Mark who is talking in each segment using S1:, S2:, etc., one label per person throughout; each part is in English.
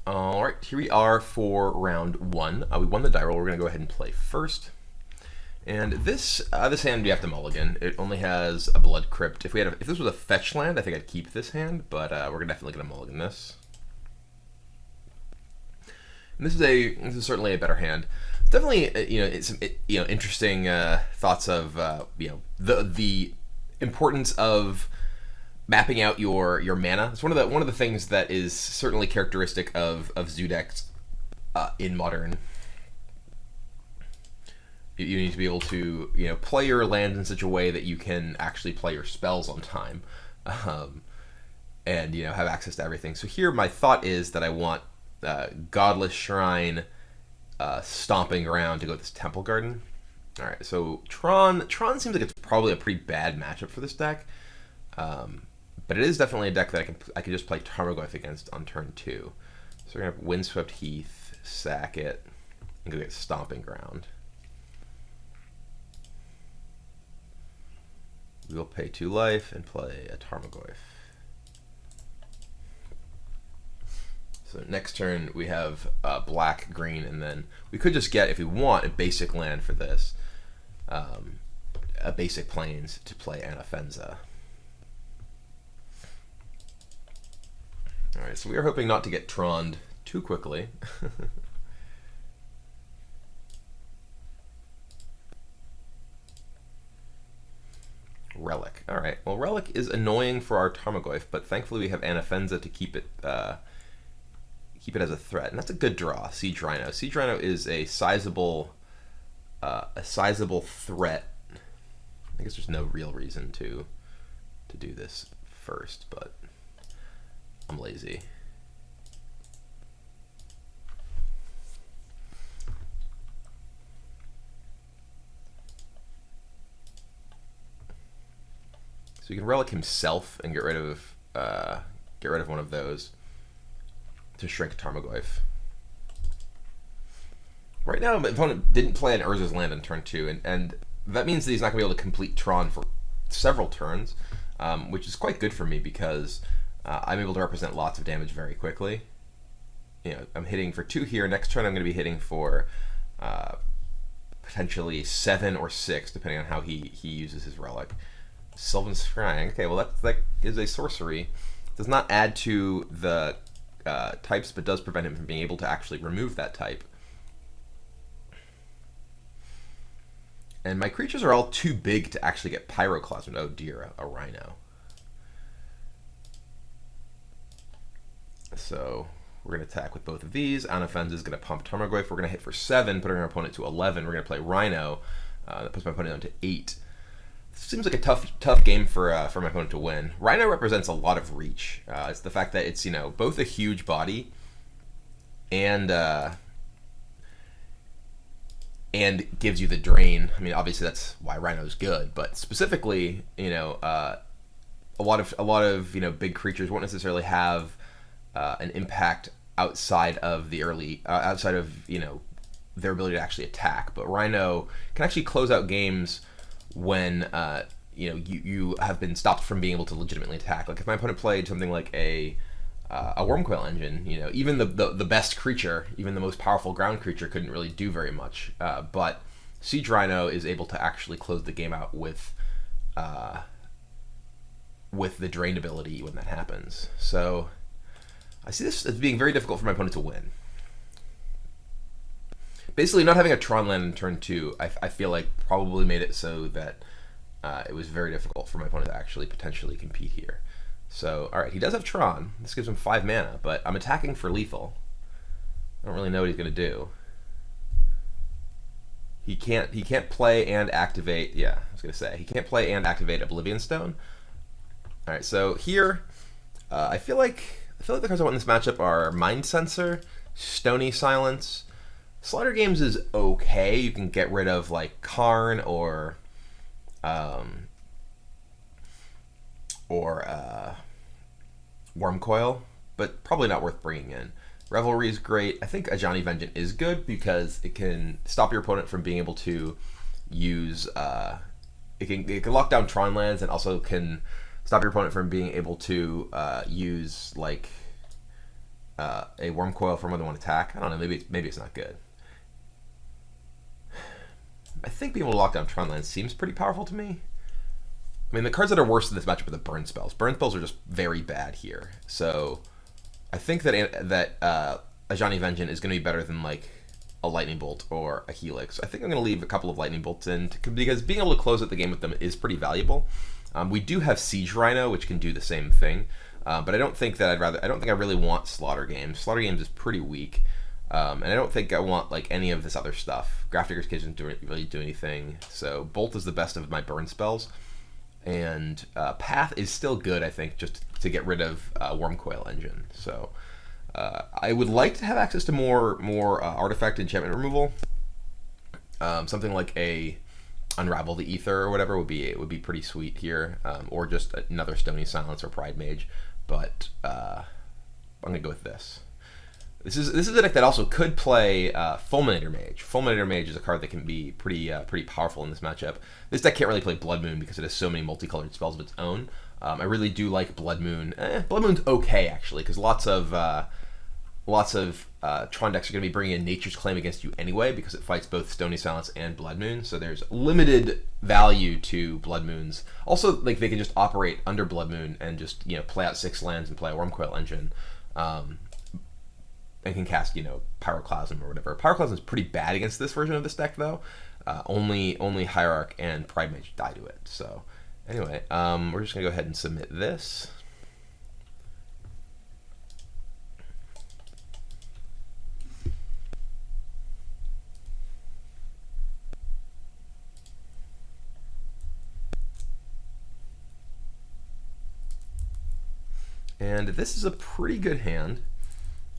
S1: All right, here we are for round one. We won the die roll. We're going to go ahead and play first. And this hand we have to mulligan. It only has a Blood Crypt. If this was a fetch land, I think I'd keep this hand, but we're definitely going to mulligan this. And this is certainly a better hand. It's definitely interesting thoughts of the importance of mapping out your mana. It's one of the things that is certainly characteristic of zoo decks in Modern. You need to be able to play your lands in such a way that you can actually play your spells on time, and have access to everything. So here, my thought is that I want Godless Shrine, Stomping Ground to go with this Temple Garden. All right, so Tron seems like it's probably a pretty bad matchup for this deck. But it is definitely a deck that I can just play Tarmogoyf against on turn 2. So we're going to have Windswept Heath, sack it, and go get Stomping Ground. We will pay 2 life and play a Tarmogoyf. So next turn we have black, green, and then we could just get, if we want, a basic land for this. A basic plains to play Anafenza. Alright, so we are hoping not to get Troned too quickly. Relic. Alright, well, Relic is annoying for our Tarmogoyf, but thankfully we have Anafenza to keep it as a threat. And that's a good draw, Siege Rhino. Siege Rhino is a sizable threat. I guess there's no real reason to do this first, but I'm lazy. So you can Relic himself and get rid of one of those to shrink Tarmogoyf. Right now, my opponent didn't play an Urza's Land on turn 2, and that means that he's not going to be able to complete Tron for several turns, which is quite good for me because I'm able to represent lots of damage very quickly. I'm hitting for 2 here. Next turn I'm going to be hitting for potentially 7 or 6, depending on how he uses his Relic. Sylvan Scrying. Okay, well that is a sorcery. Does not add to the types, but does prevent him from being able to actually remove that type. And my creatures are all too big to actually get Pyroclasm. Oh dear, a Rhino. So we're going to attack with both of these. Anafenza is going to pump Tarmogoyf. We're going to hit for 7, putting our opponent to 11. We're going to play Rhino. That puts my opponent down to 8. Seems like a tough game for my opponent to win. Rhino represents a lot of reach. It's the fact that it's both a huge body and gives you the drain. I mean, obviously that's why Rhino's good, but specifically, a lot of big creatures won't necessarily have an impact outside of their ability to actually attack. But Rhino can actually close out games when you have been stopped from being able to legitimately attack. Like if my opponent played something like a Wormcoil Engine, even the best creature, even the most powerful ground creature, couldn't really do very much. But Siege Rhino is able to actually close the game out with the drained ability when that happens. So I see this as being very difficult for my opponent to win. Basically, not having a Tron land in turn 2, I feel like probably made it so that it was very difficult for my opponent to actually potentially compete here. So, alright, he does have Tron. This gives him 5 mana, but I'm attacking for lethal. I don't really know what he's going to do. He can't play and activate, he can't play and activate Oblivion Stone. Alright, so here, I feel like the cards I want in this matchup are Mind Sensor, Stony Silence. StarCityGames is okay. You can get rid of like Karn or Wormcoil, but probably not worth bringing in. Revelry is great. I think Ajani Vengeance is good because it can stop your opponent from being able to use. It can lock down Tron lands and also can stop your opponent from being able to use like a Worm Coil for more than one attack. I don't know. Maybe it's not good. I think being able to lock down Tron Land seems pretty powerful to me. I mean, the cards that are worse in this matchup are the burn spells. Burn spells are just very bad here. So I think that Ajani Vengeance is going to be better than like a Lightning Bolt or a Helix. I think I'm going to leave a couple of Lightning Bolts in because being able to close out the game with them is pretty valuable. We do have Siege Rhino, which can do the same thing, but I don't think I really want Slaughter Games. Slaughter Games is pretty weak, and I don't think I want like any of this other stuff. Grafdigger's Cage doesn't really do anything, so Bolt is the best of my burn spells, and Path is still good, I think, just to get rid of Worm Coil Engine. So I would like to have access to more artifact enchantment removal. Something like a Unravel the Ether or whatever would be pretty sweet here, or just another Stony Silence or Pride Mage. But I'm gonna go with this. This is a deck that also could play Fulminator Mage. Fulminator Mage is a card that can be pretty powerful in this matchup. This deck can't really play Blood Moon because it has so many multicolored spells of its own. I really do like Blood Moon. Blood Moon's okay actually, because lots of Tron decks are going to be bringing in Nature's Claim against you anyway, because it fights both Stony Silence and Blood Moon, so there's limited value to Blood Moons. Also, like, they can just operate under Blood Moon and just, play out 6 lands and play a Worm Coil Engine, and can cast, Pyroclasm or whatever. Pyroclasm is pretty bad against this version of this deck, though. Only Hierarch and Pride Mage die to it, so anyway, we're just going to go ahead and submit this. And this is a pretty good hand.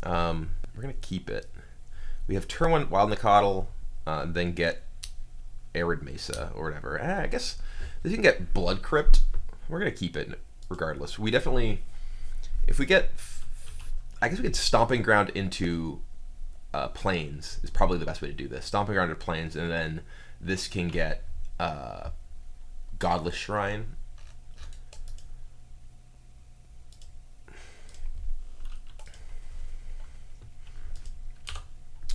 S1: We're going to keep it. We have turn 1 Wild Nicottle, then get Arid Mesa or whatever. I guess this can get Blood Crypt. We're going to keep it regardless. We definitely, if we get, I guess we get Stomping Ground into Plains is probably the best way to do this. Stomping Ground into Plains, and then this can get Godless Shrine.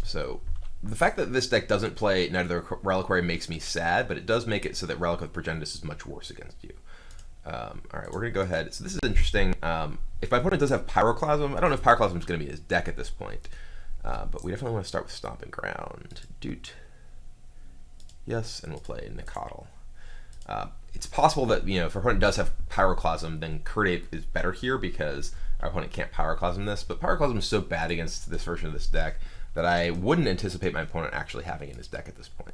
S1: So the fact that this deck doesn't play Night of the Reliquary makes me sad, but it does make it so that Relic of Progenitus is much worse against you. All right, we're going to go ahead. So this is interesting. If my opponent does have Pyroclasm, I don't know if Pyroclasm is going to be his deck at this point, but we definitely want to start with Stomping Ground. Doot. Yes, and we'll play Nicottle. It's possible that, if our opponent does have Pyroclasm, then Curdape is better here because our opponent can't Pyroclasm this, but Pyroclasm is so bad against this version of this deck that I wouldn't anticipate my opponent actually having in his deck at this point.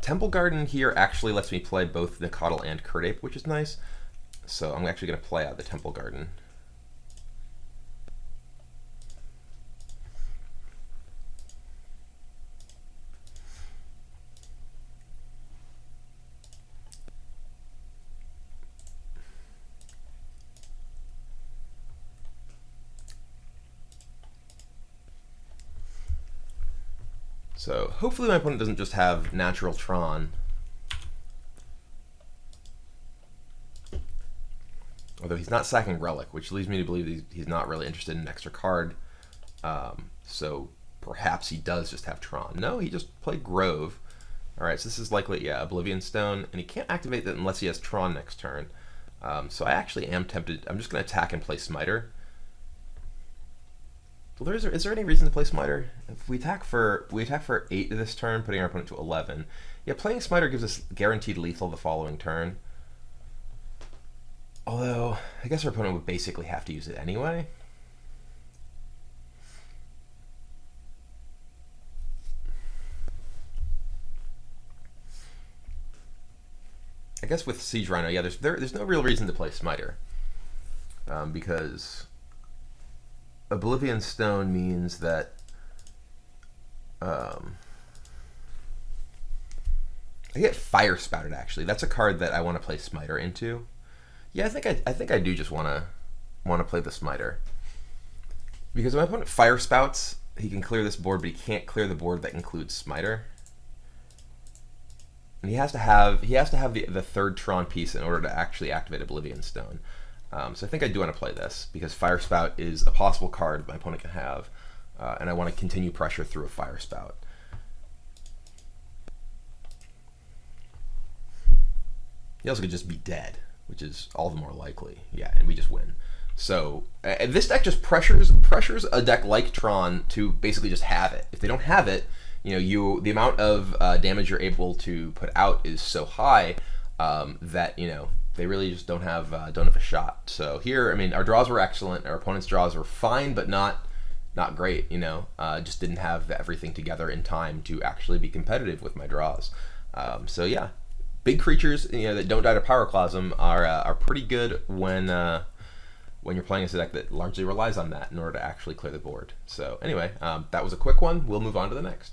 S1: Temple Garden here actually lets me play both Nicottle and Curdape, which is nice. So I'm actually going to play out the Temple Garden. So hopefully my opponent doesn't just have natural Tron. Although he's not sacking Relic, which leads me to believe he's not really interested in an extra card. So perhaps he does just have Tron. No, he just played Grove. Alright, so this is likely, Oblivion Stone, and he can't activate that unless he has Tron next turn. So I actually am tempted. I'm just going to attack and play Smiter. Well, is there any reason to play Smiter? If we attack for 8 this turn, putting our opponent to 11. Yeah, playing Smiter gives us guaranteed lethal the following turn. Although, I guess our opponent would basically have to use it anyway. I guess with Siege Rhino, yeah, there's no real reason to play Smiter. Because Oblivion Stone means that I get Fire Spouted. Actually, that's a card that I want to play Smiter into. Yeah, I think I do just want to play the Smiter because when my opponent Fire Spouts, he can clear this board, but he can't clear the board that includes Smiter. and he has to have the third Tron piece in order to actually activate Oblivion Stone. So I think I do want to play this because Fire Spout is a possible card my opponent can have, and I want to continue pressure through a Fire Spout. He also could just be dead, which is all the more likely. Yeah, and we just win. So this deck just pressures a deck like Tron to basically just have it. If they don't have it, the amount of damage you're able to put out is so high that they really just don't have a shot. So here, I mean, our draws were excellent. Our opponent's draws were fine, but not great. Just didn't have everything together in time to actually be competitive with my draws. So yeah, big creatures that don't die to Pyroclasm are pretty good when you're playing as a deck that largely relies on that in order to actually clear the board. So anyway, that was a quick one. We'll move on to the next.